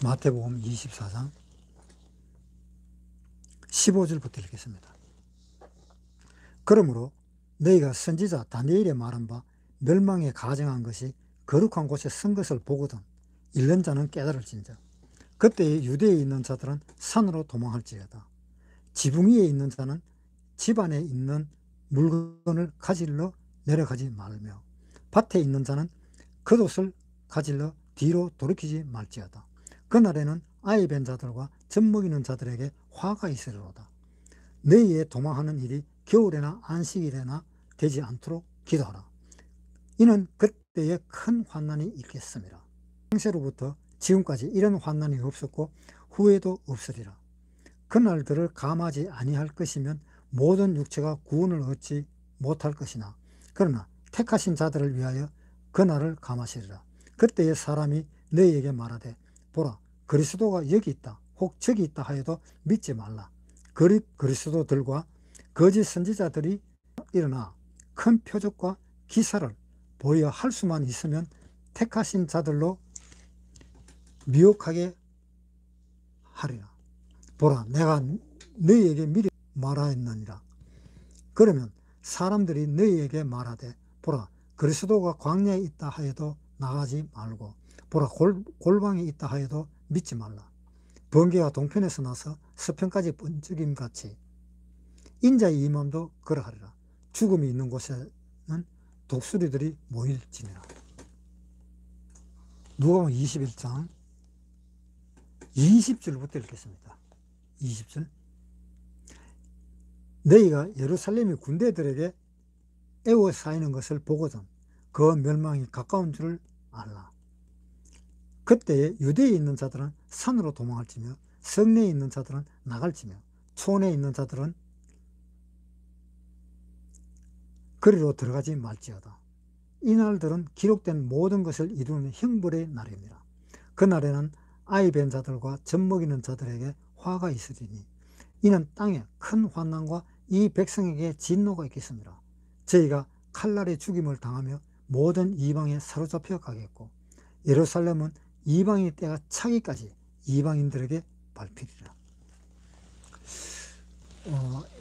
마태복음 24장 15절부터 읽겠습니다. 그러므로 너희가 선지자 다니엘의 말한 바 멸망에 가정한 것이 거룩한 곳에 선 것을 보거든 읽는 자는 깨달을진저. 그때에 유대에 있는 자들은 산으로 도망할지어다. 지붕 위에 있는 자는 집 안에 있는 물건을 가질러 내려가지 말며 밭에 있는 자는 겉옷을 가질러 뒤로 돌이키지 말지어다. 그날에는 아이 뵌 자들과 젖 먹이는 자들에게 화가 있으리로다. 너희의 도망하는 일이 겨울에나 안식일에나 되지 않도록 기도하라. 이는 그때에 큰 환난이 있겠습니다. 창세로부터 지금까지 이런 환난이 없었고 후에도 없으리라. 그날들을 감하지 아니할 것이면 모든 육체가 구원을 얻지 못할 것이나 그러나 택하신 자들을 위하여 그날을 감하시리라. 그때에 사람이 너희에게 말하되 보라 그리스도가 여기 있다 혹 저기 있다 하여도 믿지 말라. 그리스도들과 거짓 선지자들이 일어나 큰 표적과 기사를 보여 할 수만 있으면 택하신 자들로 미혹하게 하리라. 보라 내가 너희에게 미리 말하였느니라. 그러면 사람들이 너희에게 말하되 보라 그리스도가 광야에 있다 하여도 나가지 말고 보라 골방에 있다 하여도 믿지 말라. 번개가 동편에서 나서 서편까지 번쩍임같이 인자의 임함도 그러하리라. 죽음이 있는 곳에는 독수리들이 모일지니라. 누가복음 21장 20절부터 읽겠습니다. 20절 너희가 예루살렘의 군대들에게 에워싸이는 것을 보거든 그 멸망이 가까운 줄을 알라. 그때에 유대에 있는 자들은 산으로 도망할지며 성내에 있는 자들은 나갈지며 촌에 있는 자들은 거리로 들어가지 말지어다. 이 날들은 기록된 모든 것을 이루는 형벌의 날입니다. 그날에는 아이 뵌 자들과 젖 먹이는 자들에게 화가 있으리니 이는 땅에 큰 환난과 이 백성에게 진노가 있겠습니다. 저희가 칼날의 죽임을 당하며 모든 이방에 사로잡혀 가겠고 예루살렘은 이방의 때가 차기까지 이방인들에게 밟히리라.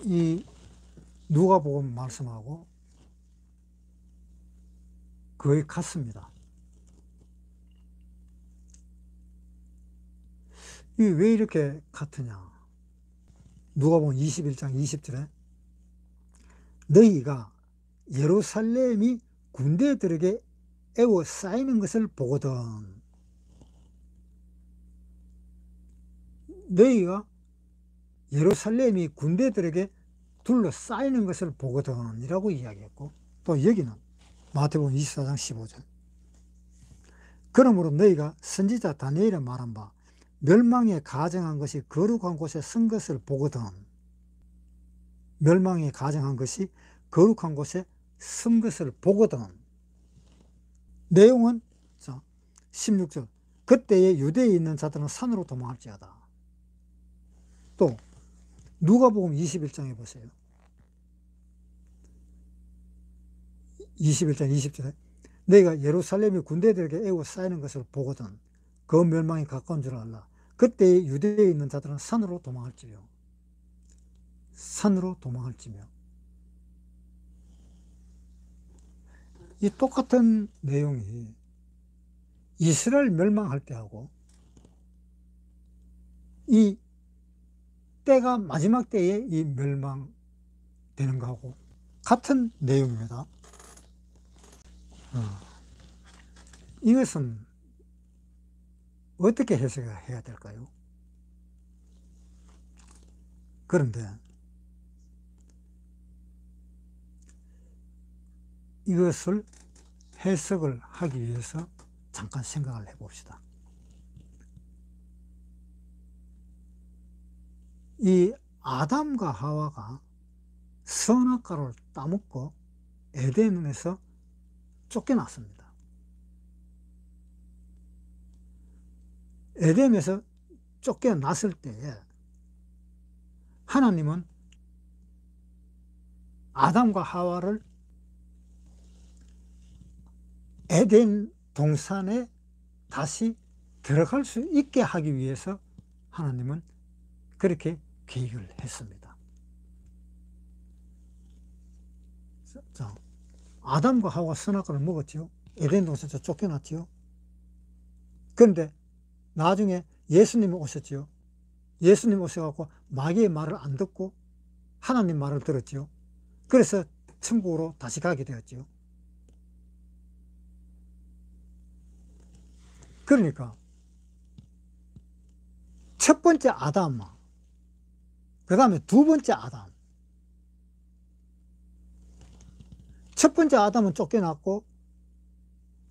이 누가복음 말씀하고 거의 같습니다. 이게 왜 이렇게 같으냐? 누가복음 21장 20절에 너희가 예루살렘이 군대들에게 에워싸이는 것을 보거든. 너희가 예루살렘이 군대들에게 둘러싸이는 것을 보거든 이라고 이야기했고 또 여기는 마태복음 24장 15절 그러므로 너희가 선지자 다니엘의 말한 바 멸망에 가정한 것이 거룩한 곳에 선 것을 보거든. 멸망에 가정한 것이 거룩한 곳에 선 것을 보거든. 내용은 16절 그때에 유대에 있는 자들은 산으로 도망할지어다. 또 누가복음 21장에 보세요. 21장 20절에 너희가 예루살렘이 군대들에게 에워싸이는 것을 보거든 그 멸망이 가까운 줄 알라. 그때에 유대에 있는 자들은 산으로 도망할지며 이 똑같은 내용이 이스라엘 멸망할 때하고 이 때가 마지막 때에 이 멸망되는 거하고 같은 내용입니다. 이것은 어떻게 해석해야 될까요? 그런데 이것을 해석을 하기 위해서 잠깐 생각을 해봅시다. 이 아담과 하와가 선악과를 따먹고 에덴에서 쫓겨났습니다. 에덴에서 쫓겨났을 때에 하나님은 아담과 하와를 에덴 동산에 다시 들어갈 수 있게 하기 위해서 하나님은 그렇게 계획을 했습니다. 자, 아담과 하와가 선악과를 먹었죠. 에덴 동산에서 쫓겨났죠. 그런데 나중에 예수님이 오셨죠. 예수님 오셔갖고 마귀의 말을 안 듣고 하나님 말을 들었죠. 그래서 천국으로 다시 가게 되었죠. 그러니까 첫 번째 아담, 그 다음에 두 번째 아담. 첫 번째 아담은 쫓겨났고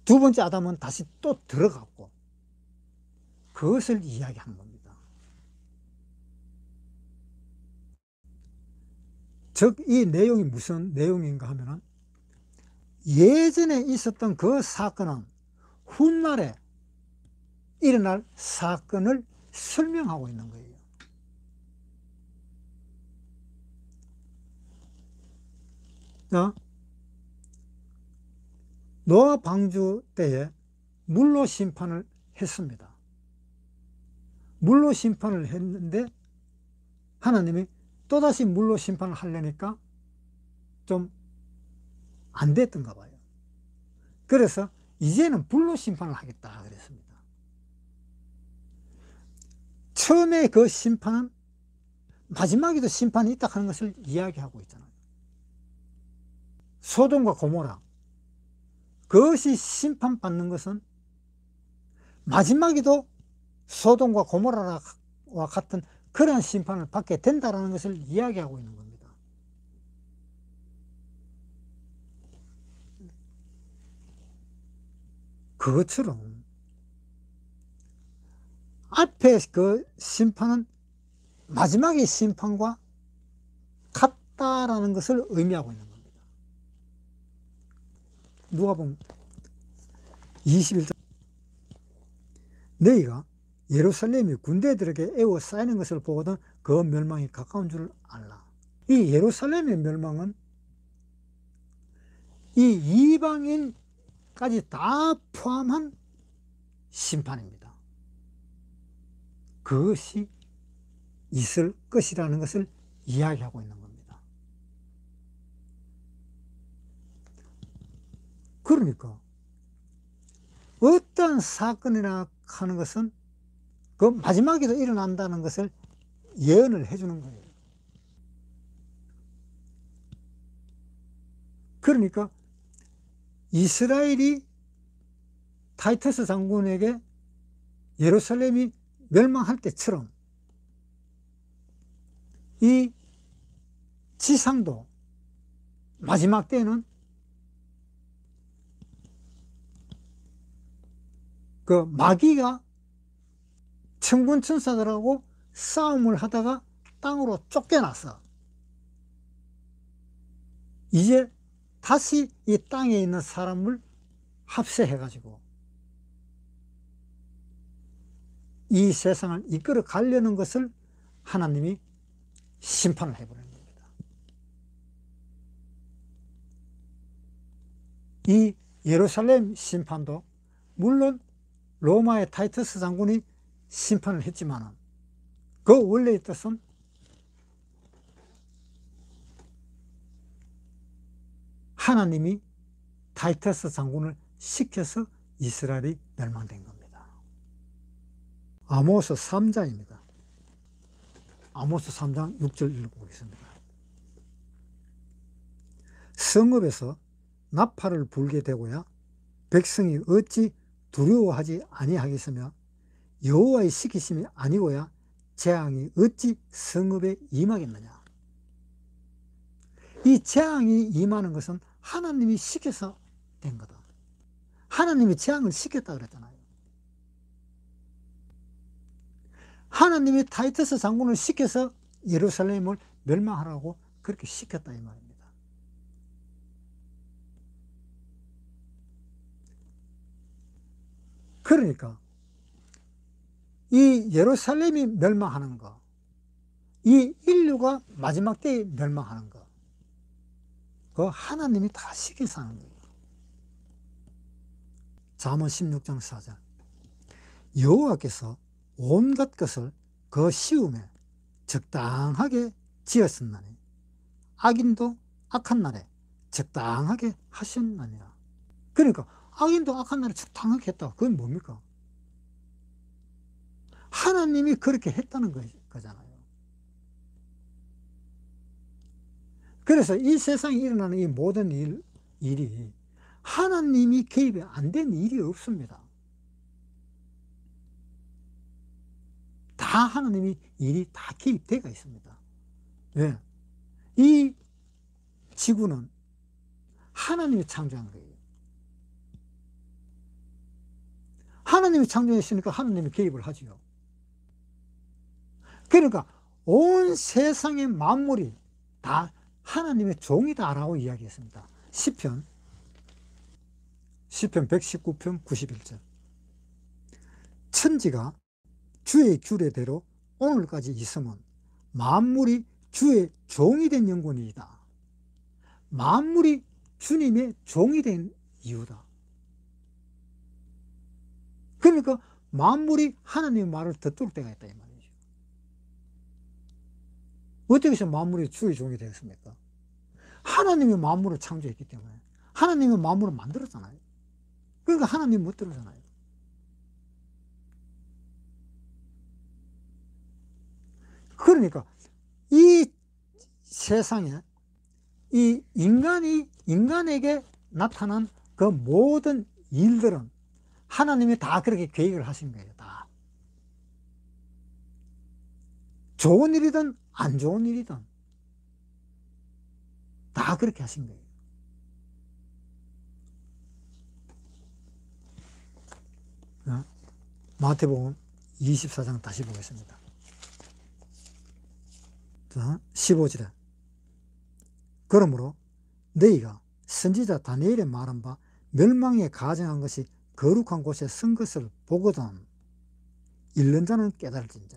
두 번째 아담은 다시 또 들어갔고, 그것을 이야기하는 겁니다. 즉 이 내용이 무슨 내용인가 하면은 예전에 있었던 그 사건은 훗날에 일어날 사건을 설명하고 있는 거예요. 자, 노아 방주 때에 물로 심판을 했습니다. 물로 심판을 했는데 하나님이 또다시 물로 심판을 하려니까 좀 안 됐던가 봐요. 그래서 이제는 불로 심판을 하겠다 그랬습니다. 처음에 그 심판은 마지막에도 심판이 있다 하는 것을 이야기하고 있잖아요. 소돔과 고모라, 그것이 심판받는 것은 마지막에도 소돔과 고모라와 같은 그런 심판을 받게 된다는 것을 이야기하고 있는 겁니다. 그것처럼 앞에 그 심판은 마지막의 심판과 같다라는 것을 의미하고 있는 겁니다. 누가복음 21장, 너희가 예루살렘이 군대들에게 에워싸이는 것을 보거든 그 멸망이 가까운 줄을 알라. 이 예루살렘의 멸망은 이 이방인까지 다 포함한 심판입니다. 그것이 있을 것이라는 것을 이야기하고 있는 겁니다. 그러니까 어떠한 사건이나 하는 것은 그 마지막에도 일어난다는 것을 예언을 해주는 거예요. 그러니까 이스라엘이 타이터스 장군에게 예루살렘이 멸망할 때처럼 이 지상도 마지막 때는 그 마귀가 천군 천사들하고 싸움을 하다가 땅으로 쫓겨나서 이제 다시 이 땅에 있는 사람을 합세해 가지고 이 세상을 이끌어 가려는 것을 하나님이 심판을 해버리는 겁니다. 이 예루살렘 심판도 물론 로마의 타이터스 장군이 심판을 했지만 그 원래의 뜻은 하나님이 타이터스 장군을 시켜서 이스라엘이 멸망된 겁니다. 아모스 3장입니다. 아모스 3장 6절 읽어보겠습니다. 성읍에서 나팔을 불게 되고야 백성이 어찌 두려워하지 아니하겠으며 여호와의 시키심이 아니고야 재앙이 어찌 성읍에 임하겠느냐. 이 재앙이 임하는 것은 하나님이 시켜서 된 거다. 하나님이 재앙을 시켰다 그랬잖아요. 하나님이 타이터스 장군을 시켜서 예루살렘을 멸망하라고 그렇게 시켰다 이 말입니다. 그러니까 이 예루살렘이 멸망하는 거, 이 인류가 마지막 때에 멸망하는 거, 그 하나님이 다 시켜서 하는 거예요. 잠언 16장 4절. 여호와께서 온갖 것을 그 시움에 적당하게 지었었나니 악인도 악한 날에 적당하게 하셨느니라. 그러니까 악인도 악한 날에 적당하게 했다. 그건 뭡니까? 하나님이 그렇게 했다는 거잖아요. 그래서 이 세상에 일어나는 이 모든 일이 하나님이 개입이 안 된 일이 없습니다. 다 하나님이 일이 다 개입되어 있습니다. 왜? 이 지구는 하나님이 창조한 거예요. 하나님이 창조했으니까 하나님이 개입을 하지요. 그러니까 온 세상의 만물이 다 하나님의 종이다라고 이야기했습니다. 시편 119편 91절. 천지가 주의 규례대로 오늘까지 있으면 만물이 주의 종이 된 영혼이다. 만물이 주님의 종이 된 이유다. 그러니까 만물이 하나님의 말을 듣도록 되어 있다 이 말이죠. 어떻게 해서 만물이 주의 종이 되었습니까? 하나님이 만물을 창조했기 때문에. 하나님이 만물을 만들었잖아요. 그러니까 하나님 못 들었잖아요. 그러니까 이 세상에 이 인간에게 나타난 그 모든 일들은 하나님이 다 그렇게 계획을 하신 거예요. 다. 좋은 일이든 안 좋은 일이든 다 그렇게 하신 거예요. 마태복음 24장 다시 보겠습니다. 자, 15절에 그러므로 너희가 선지자 다니엘의 말한 바 멸망에 가정한 것이 거룩한 곳에 선 것을 보거든 읽는 자는 깨달을진저.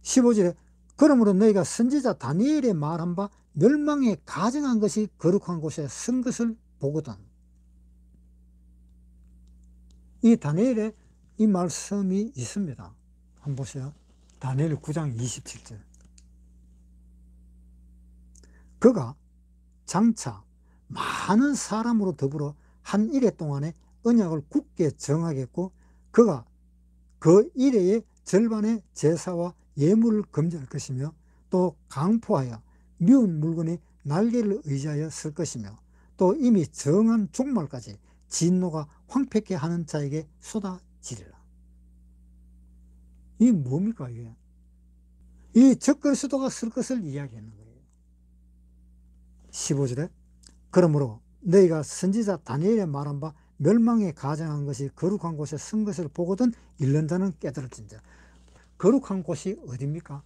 15절에 그러므로 너희가 선지자 다니엘의 말한 바 멸망에 가정한 것이 거룩한 곳에 선 것을 보거든. 이 다니엘의 이 말씀이 있습니다. 한번 보세요. 다니엘 9장 27절. 그가 장차 많은 사람으로 더불어 한 일해 동안에 언약을 굳게 정하겠고 그가 그 일해의 절반의 제사와 예물을 금지할 것이며 또 강포하여 미운 물건이 날개를 의지하여 쓸 것이며 또 이미 정한 종말까지 진노가 황폐케 하는 자에게 쏟아지리라. 이 뭡니까 이게? 이 적그리스도가 쓸 것을 이야기하는 거예요. 15절에 그러므로 너희가 선지자 다니엘의 말한 바 멸망에 가정한 것이 거룩한 곳에 선 것을 보거든 읽는 자는 깨달을진저. 거룩한 곳이 어디입니까?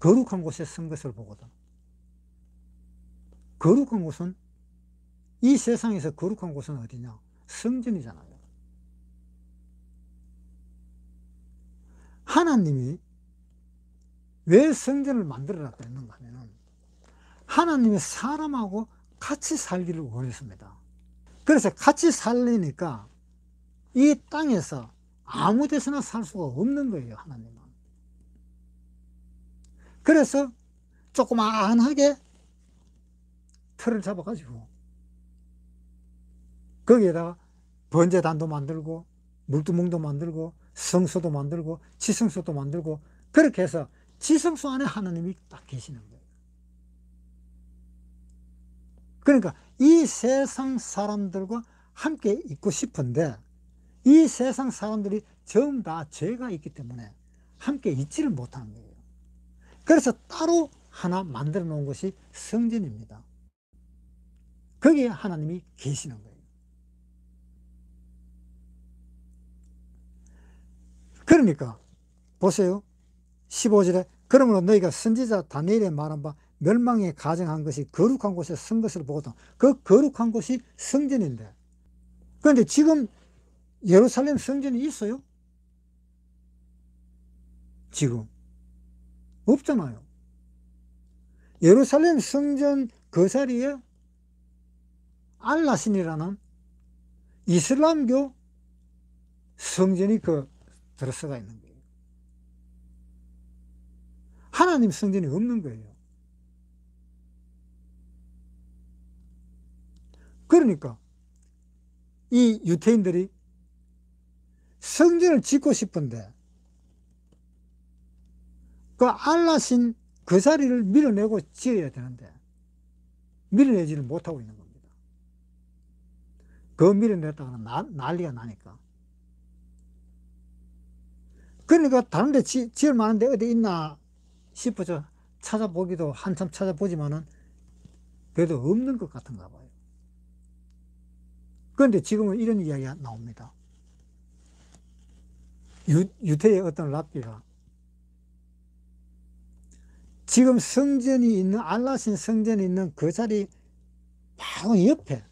거룩한 곳에 선 것을 보거든. 거룩한 곳은 이 세상에서 거룩한 곳은 어디냐? 성전이잖아요. 하나님이 왜 성전을 만들어라 그랬는가 하면 하나님이 사람하고 같이 살기를 원했습니다. 그래서 같이 살려니까 이 땅에서 아무 데서나 살 수가 없는 거예요, 하나님은. 그래서 조그만하게 틀을 잡아가지고 거기에다가 번제단도 만들고 물두멍도 만들고 성소도 만들고 지성소도 만들고 그렇게 해서 지성소 안에 하나님이 딱 계시는 거예요. 그러니까 이 세상 사람들과 함께 있고 싶은데 이 세상 사람들이 전부 다 죄가 있기 때문에 함께 있지를 못하는 거예요. 그래서 따로 하나 만들어 놓은 것이 성전입니다. 거기에 하나님이 계시는 거예요. 그러니까 보세요. 15절에 그러므로 너희가 선지자 다니엘의 말한 바 멸망에 가정한 것이 거룩한 곳에 선 것을 보거든. 그 거룩한 곳이 성전인데 그런데 지금 예루살렘 성전이 있어요? 지금 없잖아요. 예루살렘 성전 그 자리에 알라신이라는 이슬람교 성전이 그 들어서가 있는 거예요. 하나님 성전이 없는 거예요. 그러니까 이 유태인들이 성전을 짓고 싶은데 그 알라신 그 자리를 밀어내고 지어야 되는데 밀어내지를 못하고 있는 겁니다. 그 밀어냈다가는 난리가 나니까. 그러니까 다른 데 지을 만한데 어디 있나 싶어서 찾아보기도 한참 찾아보지만은 그래도 없는 것 같은가 봐요. 그런데 지금은 이런 이야기가 나옵니다. 유태의 어떤 랍비가 지금 성전이 있는, 알라신 성전이 있는 그 자리 바로 옆에,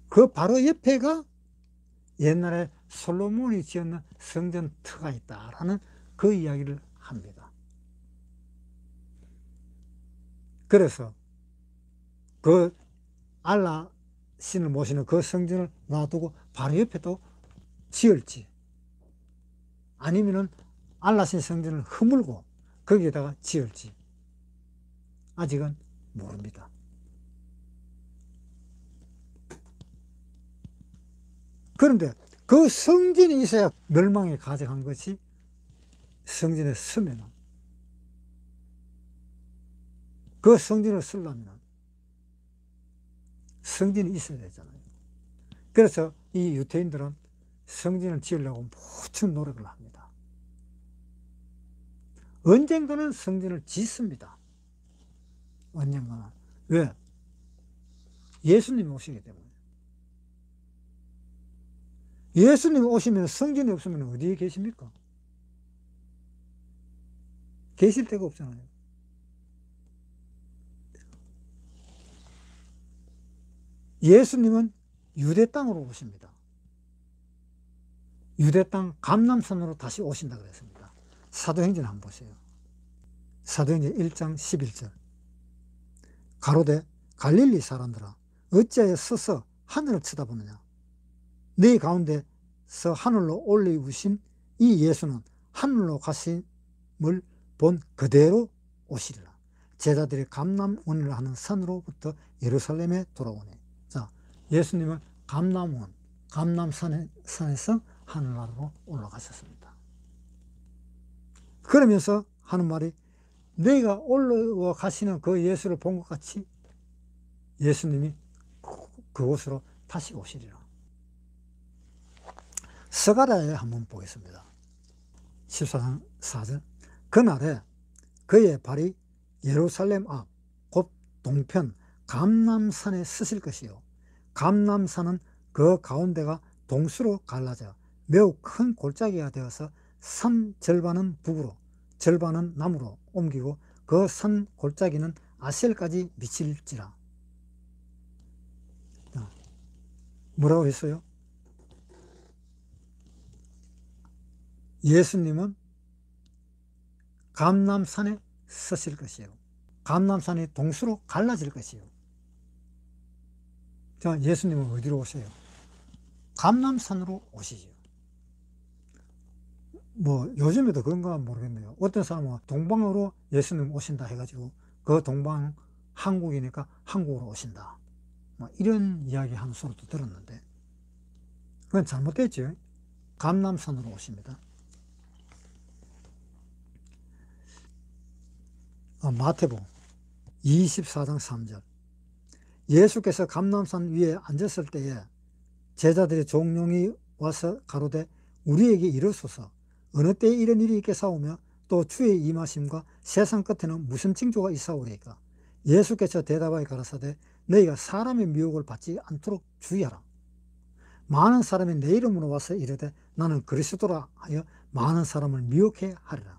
그 바로 옆에가 옛날에 솔로몬이 지었는 성전 터가 있다라는 그 이야기를 합니다. 그래서 그 알라 신을 모시는 그 성전을 놔두고 바로 옆에 또 지을지, 아니면은 알라신 성전을 허물고 거기에다가 지을지 아직은 모릅니다. 그런데 그 성전이 있어야 멸망에 가져간 것이, 성전에 서면은 그 성전을 쓰려면 성전이 있어야 되잖아요. 그래서 이 유태인들은 성전을 지으려고 무척 노력을 합니다. 언젠가는 성전을 짓습니다. 언젠가는. 왜? 예수님이 오시기 때문에. 예수님이 오시면 성전이 없으면 어디에 계십니까? 계실 데가 없잖아요. 예수님은 유대 땅으로 오십니다. 유대 땅 감람산으로 다시 오신다 그랬습니다. 사도행전 한번 보세요. 사도행전 1장 11절. 가로되 갈릴리 사람들아 어찌하여 서서 하늘을 쳐다보느냐. 너희 가운데서 하늘로 올리우신 이 예수는 하늘로 가심을 본 그대로 오시리라. 제자들이 감람원을 하는 산으로부터 예루살렘에 돌아오네. 자, 예수님은 감람원, 감람산에서 하늘나라로 올라가셨습니다. 그러면서 하는 말이, 너희가 올라가시는 그 예수를 본 것 같이 예수님이 그곳으로 다시 오시리라. 스가랴에 한번 보겠습니다. 14장 4절. 그날에 그의 발이 예루살렘 앞 곧 동편 감람산에 서실 것이요 감람산은 그 가운데가 동수로 갈라져 매우 큰 골짜기가 되어서 산 절반은 북으로 절반은 남으로 옮기고 그 산 골짜기는 아셀까지 미칠지라. 뭐라고 했어요? 예수님은 감람산에 서실 것이요 감람산이 동수로 갈라질 것이요. 자, 예수님은 어디로 오세요? 감람산으로 오시죠. 뭐 요즘에도 그런가 모르겠네요. 어떤 사람은 동방으로 예수님 오신다 해가지고 그 동방 한국이니까 한국으로 오신다, 뭐 이런 이야기 하는 소리도 들었는데 그건 잘못됐죠. 감람산으로 오십니다. 마태복음 24장 3절. 예수께서 감람산 위에 앉았을 때에 제자들의 종용이 와서 가로되 우리에게 이르소서 어느 때에 이런 일이 있겠사오며 또 주의 임하심과 세상 끝에는 무슨 징조가 있사오리까. 예수께서 대답하여 가라사대 너희가 사람의 미혹을 받지 않도록 주의하라. 많은 사람이 내 이름으로 와서 이르되 나는 그리스도라 하여 많은 사람을 미혹해 하리라.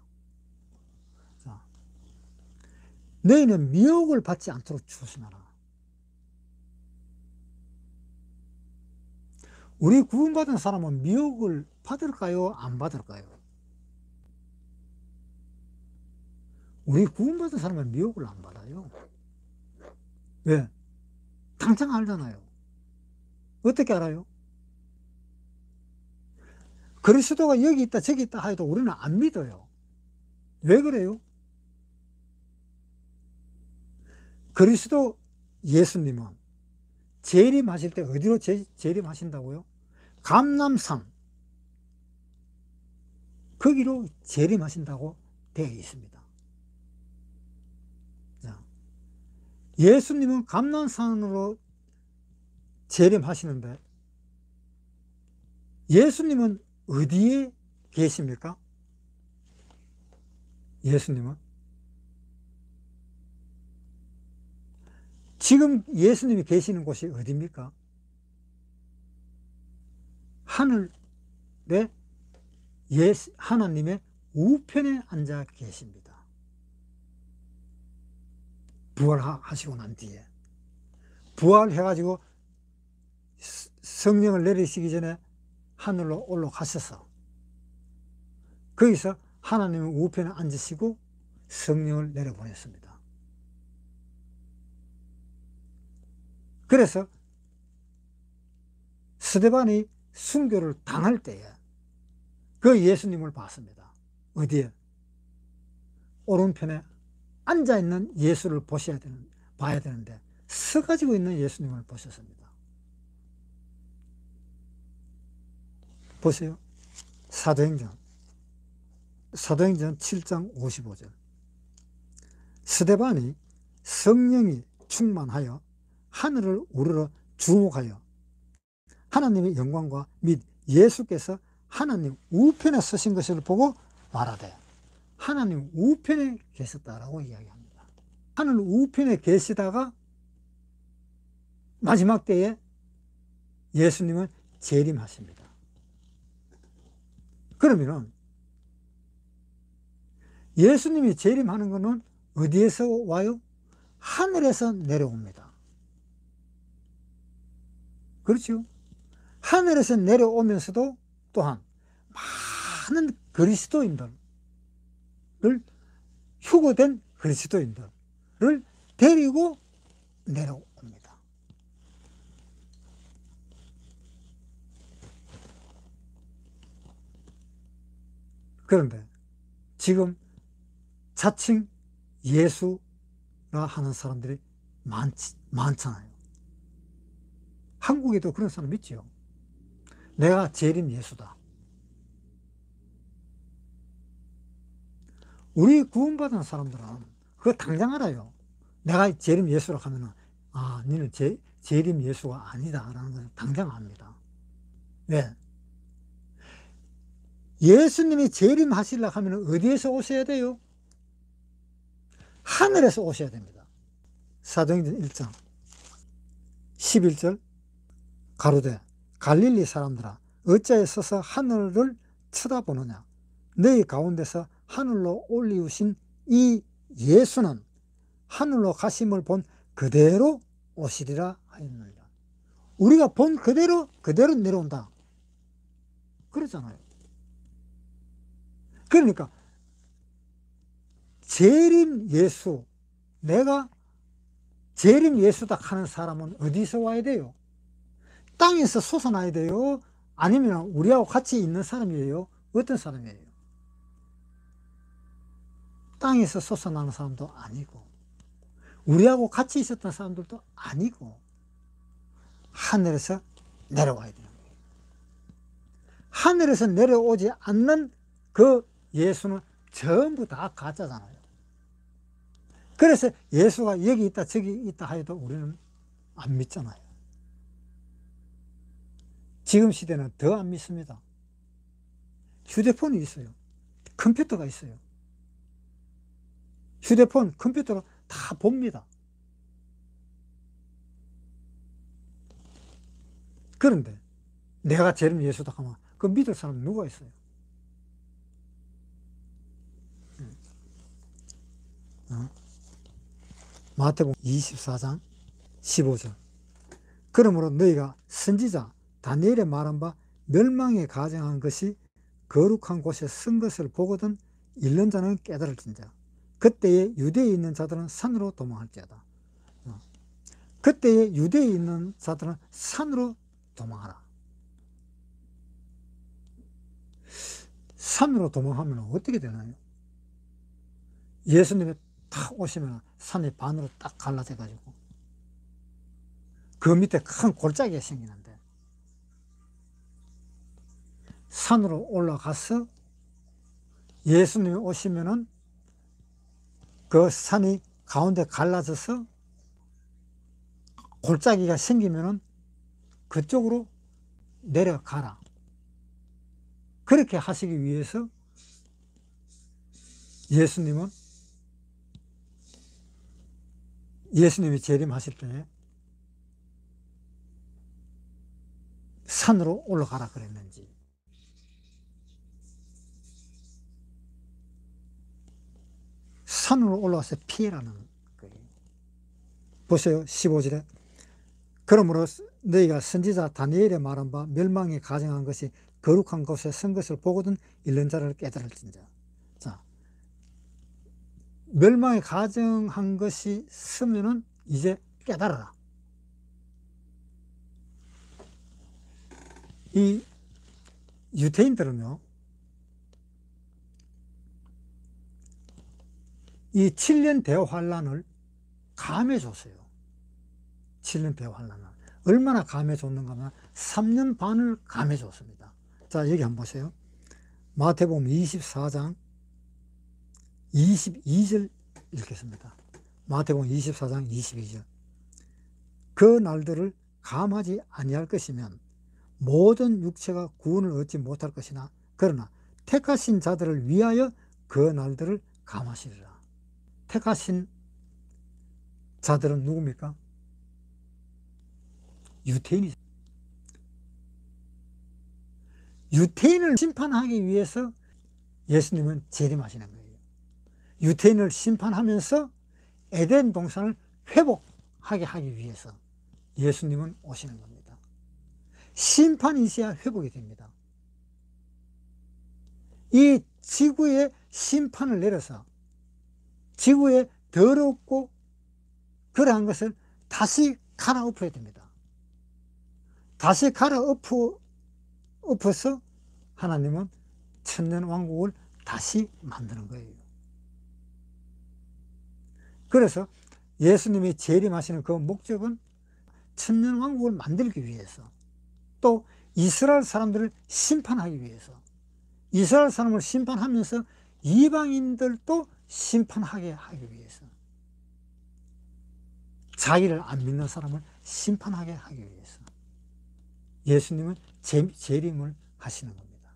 자, 너희는 미혹을 받지 않도록 조심하라. 우리 구원받은 사람은 미혹을 받을까요? 안 받을까요? 우리 구원받은 사람은 미혹을 안 받아요. 왜? 당장 알잖아요. 어떻게 알아요? 그리스도가 여기 있다 저기 있다 해도 우리는 안 믿어요. 왜 그래요? 그리스도 예수님은 재림하실 때 어디로 재림하신다고요? 감람산 거기로 재림하신다고 되어 있습니다. 자, 예수님은 감람산으로 재림하시는데 예수님은 어디에 계십니까? 예수님은 지금 예수님이 계시는 곳이 어디입니까? 하늘에 하나님의 우편에 앉아 계십니다. 부활하시고 난 뒤에 부활해가지고 성령을 내리시기 전에 하늘로 올라가셔서 거기서 하나님의 우편에 앉으시고 성령을 내려보냈습니다. 그래서 스데반이 순교를 당할 때에 그 예수님을 봤습니다. 어디에? 오른편에 앉아있는 예수를 봐야 되는데 서가지고 있는 예수님을 보셨습니다. 보세요. 사도행전 7장 55절. 스데반이 성령이 충만하여 하늘을 우러러 주목하여 하나님의 영광과 및 예수께서 하나님 우편에 서신 것을 보고 말하되, 하나님 우편에 계셨다라고 이야기합니다. 하늘 우편에 계시다가 마지막 때에 예수님은 재림하십니다. 그러면은 예수님이 재림하는 것은 어디에서 와요? 하늘에서 내려옵니다. 그렇죠? 하늘에서 내려오면서도 또한 많은 그리스도인들을, 휴거된 그리스도인들을 데리고 내려옵니다. 그런데 지금 자칭 예수라 하는 사람들이 많잖아요. 한국에도 그런 사람 있지요. 내가 재림 예수다. 우리 구원받은 사람들은 그거 당장 알아요. 내가 재림 예수라고 하면은, 아, 너는 재림 예수가 아니다 라는 걸 당장 압니다. 왜? 예수님이 재림하시려고 하면 어디에서 오셔야 돼요? 하늘에서 오셔야 됩니다. 사도행전 1장 11절 가로되 갈릴리 사람들아 어찌하여 서서 하늘을 쳐다보느냐. 너희 가운데서 하늘로 올리우신 이 예수는 하늘로 가심을 본 그대로 오시리라 하였느니라. 우리가 본 그대로 내려온다 그러잖아요. 그러니까 재림 예수, 내가 재림 예수다 하는 사람은 어디서 와야 돼요? 땅에서 솟아나야 돼요? 아니면 우리하고 같이 있는 사람이에요? 어떤 사람이에요? 땅에서 솟아나는 사람도 아니고 우리하고 같이 있었던 사람들도 아니고 하늘에서 내려와야 되는 거예요. 하늘에서 내려오지 않는 그 예수는 전부 다 가짜잖아요. 그래서 예수가 여기 있다 저기 있다 해도 우리는 안 믿잖아요. 지금 시대는 더 안 믿습니다. 휴대폰이 있어요. 컴퓨터가 있어요. 휴대폰, 컴퓨터로 다 봅니다. 그런데 내가 재림 예수다 하면 그 믿을 사람 누가 있어요? 마태복음 24장 15절. 그러므로 너희가 선지자 다니엘의 말한 바 멸망에 가정한 것이 거룩한 곳에 쓴 것을 보거든 읽는 자는 깨달을진자. 그때에 유대에 있는 자들은 산으로 도망할지어다. 그때에 유대에 있는 자들은 산으로 도망하라. 산으로 도망하면 어떻게 되나요? 예수님이 탁 오시면 산이 반으로 딱 갈라져 가지고 그 밑에 큰 골짜기가 생기는데, 산으로 올라가서 예수님이 오시면은 그 산이 가운데 갈라져서 골짜기가 생기면은 그쪽으로 내려가라. 그렇게 하시기 위해서 예수님이 재림하실 때 산으로 올라가라 그랬는지, 산으로 올라가서 피해라는 거예요. 보세요. 15절에 그러므로 너희가 선지자 다니엘의 말한 바 멸망에 가정한 것이 거룩한 곳에 선 것을 보거든 잃는 자를 깨달을진저. 자, 멸망에 가정한 것이 서면은 이제 깨달아라. 이 유대인들은요, 이 7년 대환란을 감해줬어요. 7년 대환란을 얼마나 감해줬는가 하면 3년 반을 감해줬습니다. 자, 여기 한번 보세요. 마태복음 24장 22절 읽겠습니다. 마태복음 24장 22절. 그 날들을 감하지 아니할 것이면 모든 육체가 구원을 얻지 못할 것이나 그러나 택하신 자들을 위하여 그 날들을 감하시리라. 택하신 자들은 누굽니까? 유대인이죠. 유대인을 심판하기 위해서 예수님은 재림하시는 거예요. 유대인을 심판하면서 에덴 동산을 회복하게 하기 위해서 예수님은 오시는 겁니다. 심판이 있어야 회복이 됩니다. 이 지구에 심판을 내려서 지구에 더럽고 그러한 것을 다시 갈아엎어야 됩니다. 다시 갈아엎어서 하나님은 천년왕국을 다시 만드는 거예요. 그래서 예수님이 재림하시는 그 목적은 천년왕국을 만들기 위해서, 또 이스라엘 사람들을 심판하기 위해서, 이스라엘 사람을 심판하면서 이방인들도 심판하게 하기 위해서, 자기를 안 믿는 사람을 심판하게 하기 위해서 예수님은 재림을 하시는 겁니다.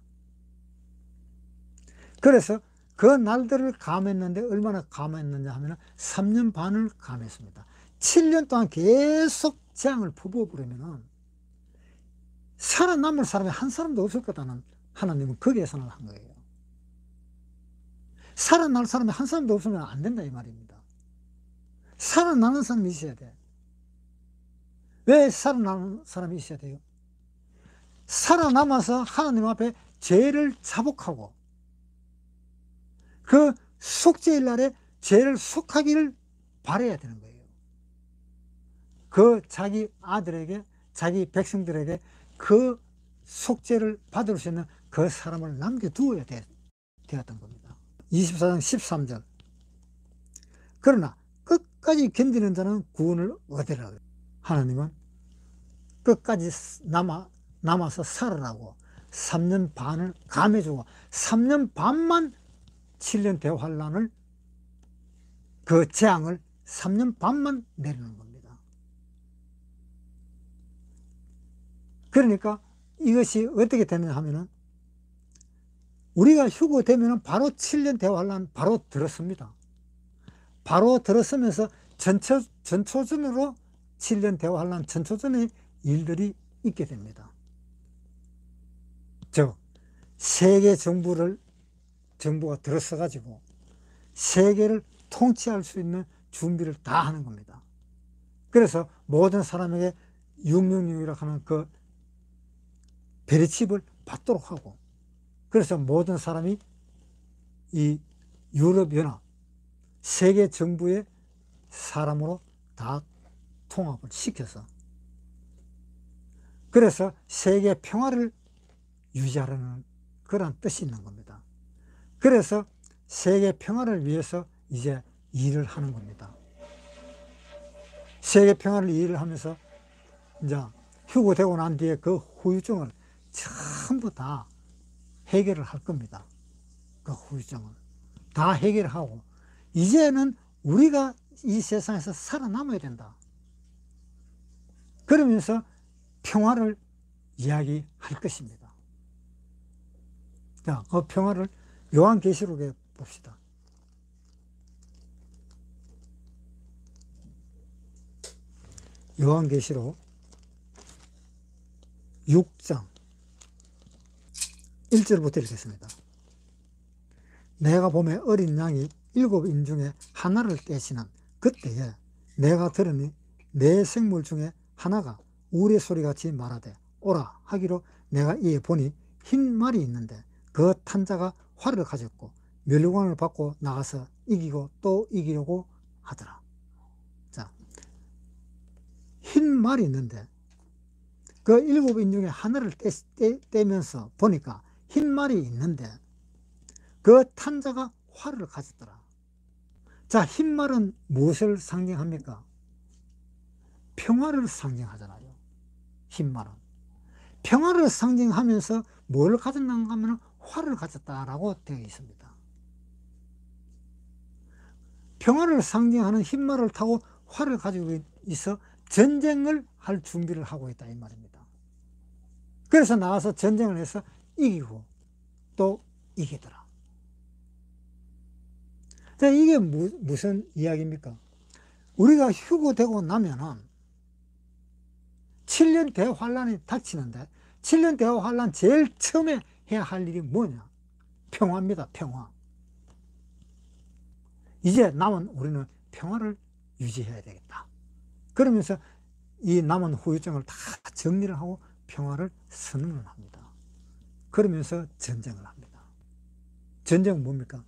그래서 그 날들을 감했는데 얼마나 감했느냐 하면 3년 반을 감했습니다. 7년 동안 계속 재앙을 퍼부어버리면 살아남을 사람이 한 사람도 없을 거다는 하나님은 그 계산을 한 거예요. 살아날 사람이 한 사람도 없으면 안 된다 이 말입니다. 살아나는 사람이 있어야 돼. 왜 살아나는 사람이 있어야 돼요? 살아남아서 하나님 앞에 죄를 자복하고 그 속죄일 날에 죄를 속하기를 바라야 되는 거예요. 그 자기 아들에게, 자기 백성들에게 그 속죄를 받을 수 있는 그 사람을 남겨두어야 되었던 겁니다. 24장 13절. 그러나 끝까지 견디는 자는 구원을 얻으리라. 하나님은 끝까지 남아서 살아라고 3년 반을 감해주고 3년 반만 7년 대환란을, 그 재앙을 3년 반만 내리는 겁니다. 그러니까 이것이 어떻게 되느냐 하면은 우리가 휴거되면은 바로 7년 대환란 바로 들었습니다. 바로 들었으면서 전초전으로 7년 대환란 전초전의 일들이 있게 됩니다. 즉 세계 정부가 들어서 가지고 세계를 통치할 수 있는 준비를 다 하는 겁니다. 그래서 모든 사람에게 666이라고 하는 그 베리칩을 받도록 하고, 그래서 모든 사람이 이 유럽연합 세계 정부의 사람으로 다 통합을 시켜서 그래서 세계 평화를 유지하려는 그런 뜻이 있는 겁니다. 그래서 세계 평화를 위해서 이제 일을 하는 겁니다. 세계 평화를 일을 하면서 이제 휴고되고 난 뒤에 그 후유증을 전부 다 해결을 할 겁니다. 그 후유증을 다 해결하고 이제는 우리가 이 세상에서 살아남아야 된다. 그러면서 평화를 이야기할 것입니다. 자, 그 평화를 요한계시록에 봅시다. 요한계시록 6장 1절부터 읽겠습니다. 내가 보매 어린 양이 7인 중에 하나를 떼시는 그때에 내가 들으니 내 생물 중에 하나가 우레소리같이 말하되 오라 하기로 내가 이에 보니 흰 말이 있는데 그 탄자가 활을 가졌고 멸류관을 받고 나가서 이기고 또 이기려고 하더라. 자, 흰 말이 있는데 그 7인 중에 하나를 떼면서 보니까 흰 말이 있는데 그 탄자가 활을 가졌더라. 자, 흰 말은 무엇을 상징합니까? 평화를 상징하잖아요. 흰 말은 평화를 상징하면서 뭘 가졌는가 하면 활을 가졌다라고 되어 있습니다. 평화를 상징하는 흰 말을 타고 활을 가지고 있어 전쟁을 할 준비를 하고 있다 이 말입니다. 그래서 나와서 전쟁을 해서 이기고 또 이기더라. 자, 이게 무슨 이야기입니까? 우리가 휴고되고 나면은 7년 대환란이 닥치는데 7년 대환란 제일 처음에 해야 할 일이 뭐냐? 평화입니다. 평화. 이제 남은 우리는 평화를 유지해야 되겠다. 그러면서 이 남은 후유증을 다 정리를 하고 평화를 선언을 합니다. 그러면서 전쟁을 합니다. 전쟁은 뭡니까?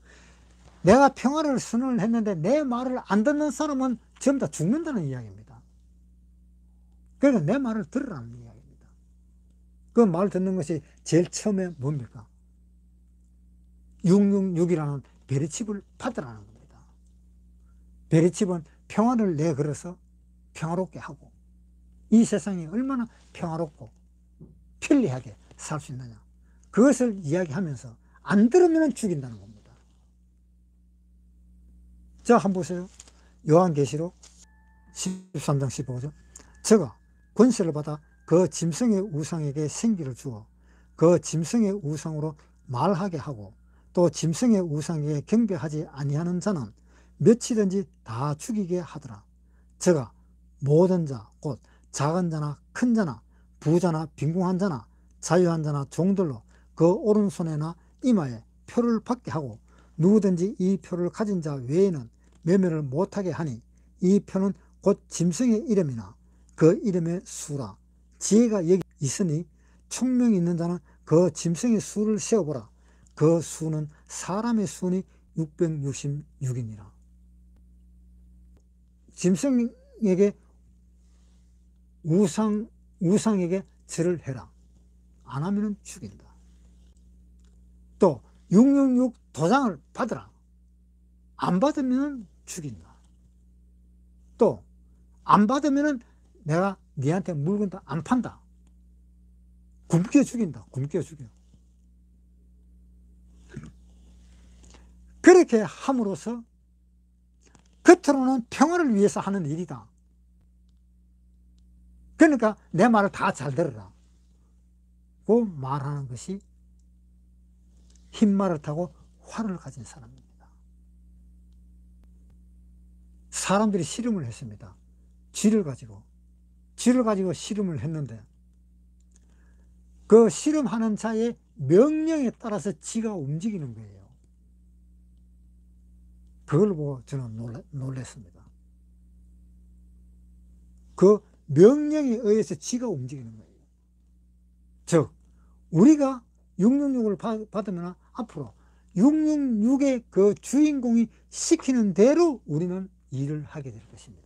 내가 평화를 선언을 했는데 내 말을 안 듣는 사람은 전부 다 죽는다는 이야기입니다. 그러니까 내 말을 들으라는 이야기입니다. 그 말 듣는 것이 제일 처음에 뭡니까? 666이라는 베리칩을 받으라는 겁니다. 베리칩은 평화를 내걸어서 평화롭게 하고 이 세상이 얼마나 평화롭고 편리하게 살 수 있느냐 그것을 이야기하면서 안 들으면 죽인다는 겁니다. 자, 한번 보세요. 요한계시록 13장 15절. 저가 권세를 받아 그 짐승의 우상에게 생기를 주어 그 짐승의 우상으로 말하게 하고 또 짐승의 우상에게 경배하지 아니하는 자는 몇이든지 다 죽이게 하더라. 저가 모든 자 곧 작은 자나 큰 자나 부자나 빈궁한 자나 자유한 자나 종들로 그 오른손에나 이마에 표를 받게 하고 누구든지 이 표를 가진 자 외에는 매매를 못하게 하니 이 표는 곧 짐승의 이름이나 그 이름의 수라. 지혜가 여기 있으니 총명이 있는 자는 그 짐승의 수를 세어보라. 그 수는 사람의 수니 666이니라. 짐승에게 우상에게 절을 해라. 안 하면 죽인다. 또 666 도장을 받으라. 안 받으면 죽인다. 또 안 받으면 내가 니한테 물건도 안 판다. 굶겨 죽인다. 굶겨 죽여. 그렇게 함으로써 겉으로는 평화를 위해서 하는 일이다. 그러니까 내 말을 다 잘 들어라. 그 말하는 것이 흰 말을 타고 활을 가진 사람입니다. 사람들이 씨름을 했습니다. 쥐를 가지고 씨름을 했는데 그 씨름하는 자의 명령에 따라서 쥐가 움직이는 거예요. 그걸 보고 저는 놀랐습니다. 그 명령에 의해서 쥐가 움직이는 거예요. 즉 우리가 666을 받으면 앞으로 666의 그 주인공이 시키는 대로 우리는 일을 하게 될 것입니다.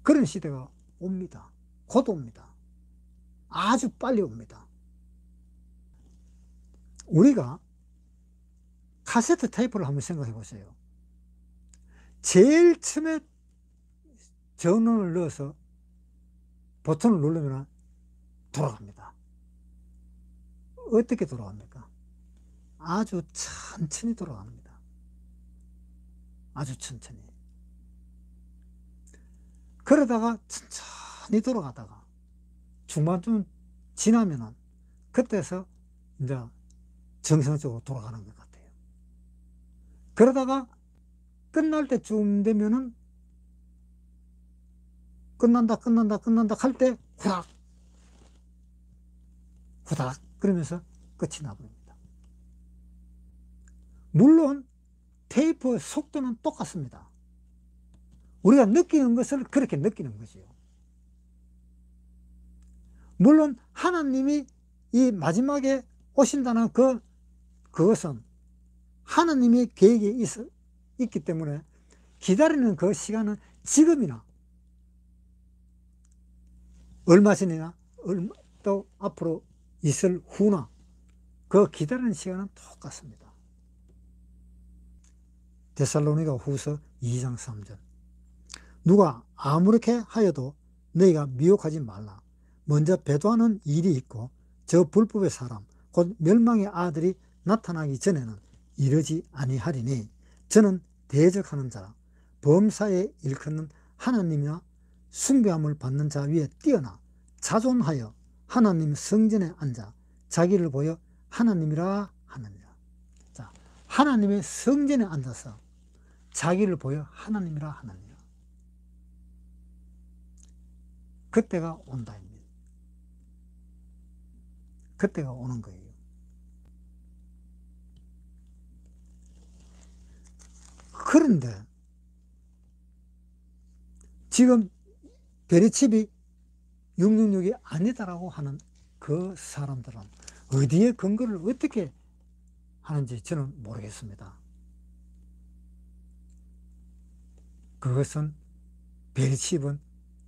그런 시대가 옵니다. 곧 옵니다. 아주 빨리 옵니다. 우리가 카세트 테이프를 한번 생각해 보세요. 제일 처음에 전원을 넣어서 버튼을 누르면 돌아갑니다. 어떻게 돌아갑니까? 아주 천천히 돌아갑니다. 아주 천천히. 그러다가 천천히 돌아가다가 중반쯤 지나면은 그때서 이제 정상적으로 돌아가는 것 같아요. 그러다가 끝날 때쯤 되면은 끝난다 할 때 후닥 그러면서 끝이 나버립니다. 물론 테이프 속도는 똑같습니다. 우리가 느끼는 것을 그렇게 느끼는 것이요. 물론 하나님이 이 마지막에 오신다는 그것은 하나님의 계획이 있기 때문에 기다리는 그 시간은 지금이나 얼마 전이나 또 앞으로 있을 후나 그 기다리는 시간은 똑같습니다. 데살로니가 후서 2장 3절. 누가 아무렇게 하여도 너희가 미혹하지 말라. 먼저 배도하는 일이 있고 저 불법의 사람 곧 멸망의 아들이 나타나기 전에는 이르지 아니하리니 저는 대적하는 자라 범사에 일컫는 하나님이나 숭배함을 받는 자 위에 뛰어나 자존하여 하나님 성전에 앉아 자기를 보여 하나님이라 하느니라. 자, 하나님의 성전에 앉아서 자기를 보여 하나님이라 하느니라. 그때가 온다입니다. 그때가 오는 거예요. 그런데 지금 베리칩이 666이 아니다라고 하는 그 사람들은 어디에 근거를 어떻게 하는지 저는 모르겠습니다. 그것은 베리칩은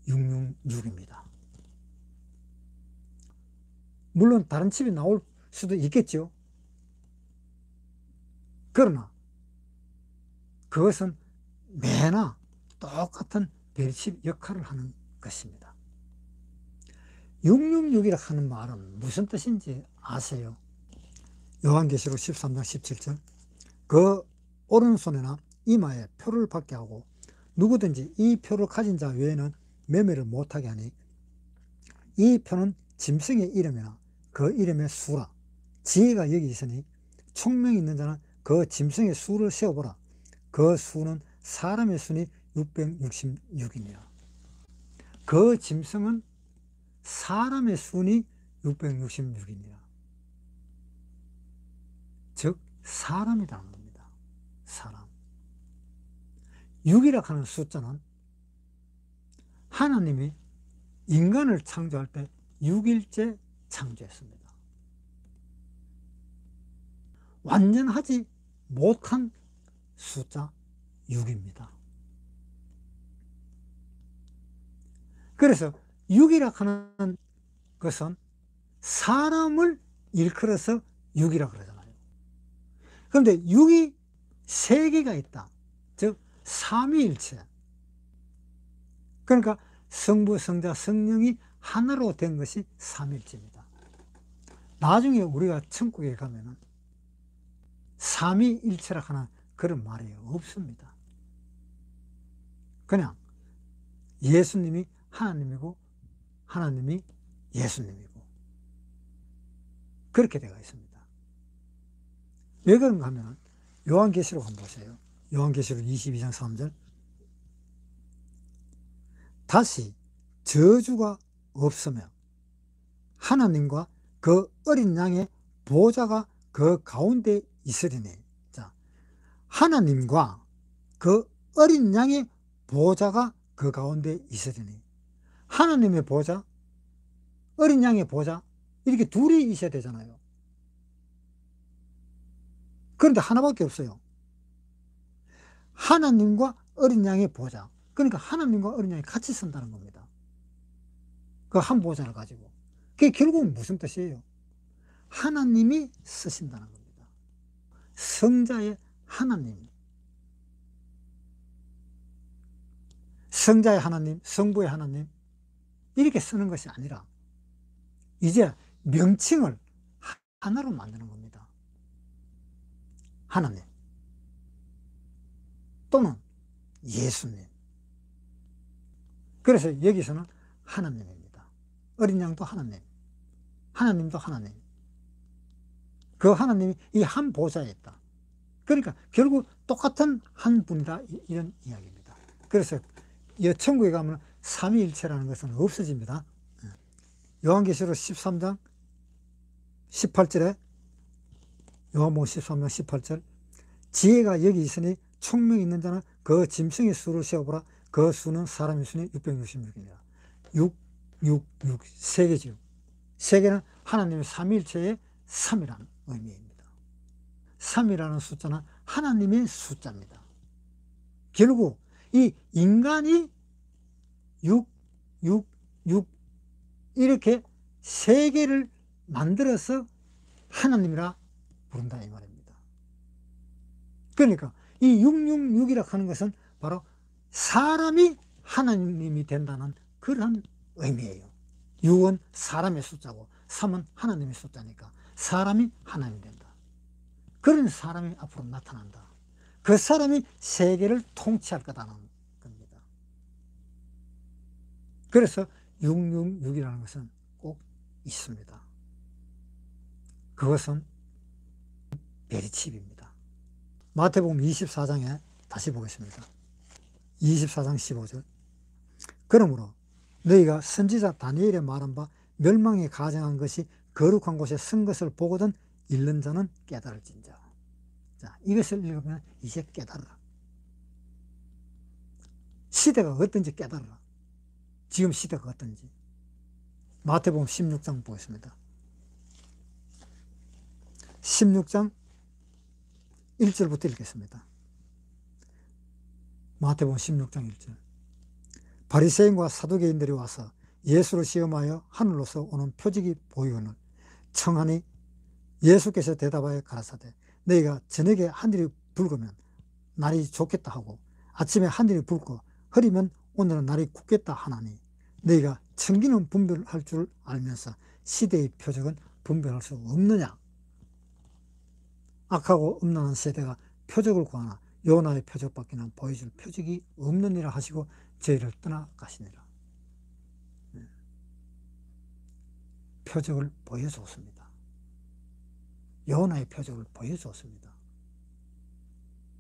666입니다. 물론 다른 칩이 나올 수도 있겠죠. 그러나 그것은 매나 똑같은 베리칩 역할을 하는 것입니다. 666이라 하는 말은 무슨 뜻인지 아세요? 요한계시록 13장 17절. 그 오른손이나 이마에 표를 받게 하고 누구든지 이 표를 가진 자 외에는 매매를 못하게 하니 이 표는 짐승의 이름이나 그 이름의 수라. 지혜가 여기 있으니 총명이 있는 자는 그 짐승의 수를 세어보라. 그 수는 사람의 수니 666이니라. 그 짐승은 사람의 수니 666이니라. 즉 사람이라는 겁니다. 사람. 6이라 하는 숫자는 하나님이 인간을 창조할 때 6일째 창조했습니다. 완전하지 못한 숫자 6입니다. 그래서 6이라 하는 것은 사람을 일컬어서 6이라 그러잖아요. 그런데 6이 3개가 있다. 즉 삼위일체. 그러니까 성부, 성자, 성령이 하나로 된 것이 삼위일체입니다. 나중에 우리가 천국에 가면은 삼위일체라 하는 그런 말이 없습니다. 그냥 예수님이 하나님이고 하나님이 예수님이고 그렇게 되어 있습니다. 왜 그런가 하면 요한계시록 한번 보세요. 요한계시록 22장 3절. 다시 저주가 없으며 하나님과 그 어린 양의 보좌가 그 가운데 있으리니. 자, 하나님과 그 어린 양의 보좌가 그 가운데 있으리니. 하나님의 보좌, 어린 양의 보좌, 이렇게 둘이 있어야 되잖아요. 그런데 하나밖에 없어요. 하나님과 어린 양의 보좌. 그러니까 하나님과 어린 양이 같이 쓴다는 겁니다. 그 한 보좌를 가지고. 그게 결국은 무슨 뜻이에요? 하나님이 쓰신다는 겁니다. 성자의 하나님. 성자의 하나님, 성부의 하나님, 이렇게 쓰는 것이 아니라 이제 명칭을 하나로 만드는 겁니다. 하나님 또는 예수님. 그래서 여기서는 하나님입니다. 어린 양도 하나님, 하나님도 하나님. 그 하나님이 이 한 보좌에 있다. 그러니까 결국 똑같은 한 분이다, 이런 이야기입니다. 그래서 이 천국에 가면 삼위일체라는 것은 없어집니다. 요한계시록 13장 18절에 요한복음 13장 18절 지혜가 여기 있으니 총명이 있는 자는 그 짐승의 수를 세어보라. 그 수는 사람의 수는 666이니라. 666 세 개죠. 세 개는 하나님의 삼위일체의 3이라는 의미입니다. 3이라는 숫자는 하나님의 숫자입니다. 결국 이 인간이 666 이렇게 세 개를 만들어서 하나님이라 부른다 이 말입니다. 그러니까 이 666이라고 하는 것은 바로 사람이 하나님이 된다는 그런 의미예요. 6은 사람의 숫자고 3은 하나님의 숫자니까 사람이 하나님이 된다. 그런 사람이 앞으로 나타난다. 그 사람이 세계를 통치할 거다는 겁니다. 그래서 666이라는 것은 꼭 있습니다. 그것은 베리칩입니다. 마태복음 24장에 다시 보겠습니다. 24장 15절 그러므로 너희가 선지자 다니엘의 말한 바 멸망에 가정한 것이 거룩한 곳에 쓴 것을 보거든 읽는 자는 깨달을진저. 자, 이것을 읽으면 이제 깨달으라. 시대가 어떤지 깨달으라. 지금 시대가 어떤지. 마태복음 16장 보겠습니다. 16장 1절부터 읽겠습니다. 마태복음 16장 1절 바리새인과 사두개인들이 와서 예수를 시험하여 하늘로서 오는 표적이 보이거늘 청하니 예수께서 대답하여 가라사대 너희가 저녁에 하늘이 붉으면 날이 좋겠다 하고 아침에 하늘이 붉고 흐리면 오늘은 날이 굳겠다 하나니 너희가 천기는 분별할 줄 알면서 시대의 표적은 분별할 수 없느냐. 악하고 음란한 세대가 표적을 구하나 요나의 표적밖에는 보여줄 표적이 없느니라 하시고 저희를 떠나가시니라. 표적을 보여주었습니다. 요나의 표적을 보여주었습니다.